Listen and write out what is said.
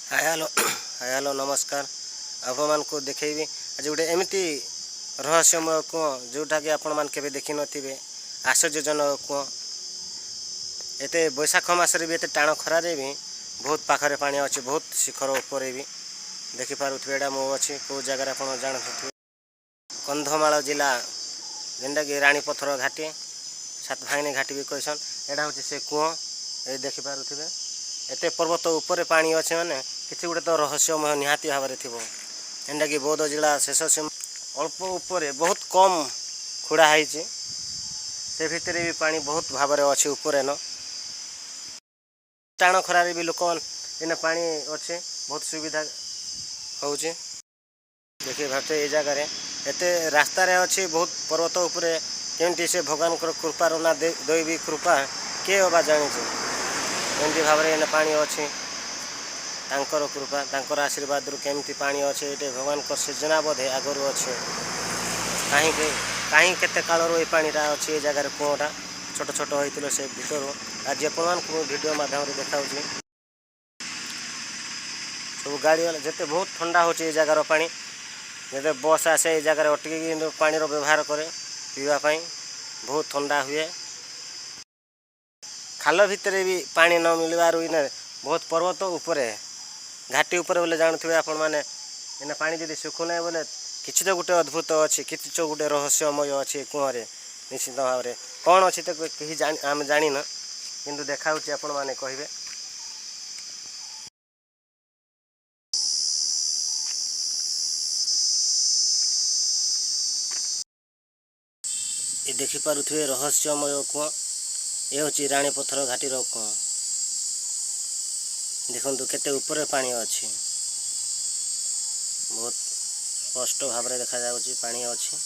Hi hello नमस्कार। आपण को देखी आज गोटे एमती रहस्यमय कूह जोटा कि आपण मान केबे देखि नथिबे। आश्चर्यजनक कूह एते बैशाख मासरे भी एते टाण खरा रे भी बहुत पाखरे पानी अच्छे, बहुत शिखर ऊपर भी देखि पारुथबे। एडा मो अच्छी को जगह आपण जानथबे कंधमाल जिला जेनटा कि रानीपथर घाटी सातभांगी घाटी भी कहसन। एडा होचे से कूह ए देखि पारुथबे। एते पर्वत ऊपर पानी अच्छे माने किसी गोटे तो रहस्यमय निहाती भाव में थी। एंटा कि बौद्ध जिला शेष सीमा अल्प ऊपर बहुत कम खुड़ा है से भितर भी पानी बहुत भाव में अच्छे ऊपर न टाण खरारे भी लोक इन पानी अच्छे बहुत सुविधा हो देखिए भाते ये जगार एत रास्त अच्छी बहुत पर्वत उपर केमती से भगवान कृपार ना दैवी कृपा किए बा जानी एमती भाव में पानी अच्छी तांकर कृपा तांकर आशीर्वाद रु केमती पानी अच्छे ये भगवान को सृजना बोधे आगु अच्छे कहीं कहीं केते कालर ये पानीटा अच्छी ये जगार कूटा छोट छोट होते से भर आज अपन वीडियो माध्यम देखा सब गाड़ी वाला जिते बहुत ठंडा हो जगार पानी जिते बस आसे ये जगार अटक पानी व्यवहार करे पीवाई बहुत ठंडा हुए। खाल भितर भी पानी न मिलबार इन बहुत पर्वत उपर घाटी उपर बोले जानते आपण मैंने इन पानी जब सुखुना बोले किसी तो गोटे अद्भुत अच्छी किसी तो गोटे रहस्यमय अच्छे कूहरे निश्चित भाव में कौन अच्छी तो कहीं आम जान कि देखा आपण मैंने कहे ये देखिपे रहस्यमय कूह ये हूँ रानीपथर घाटी कूह देखु केते ऊपर पानी अच्छी बहुत स्पष्ट भाव में देखा पानी अच्छी।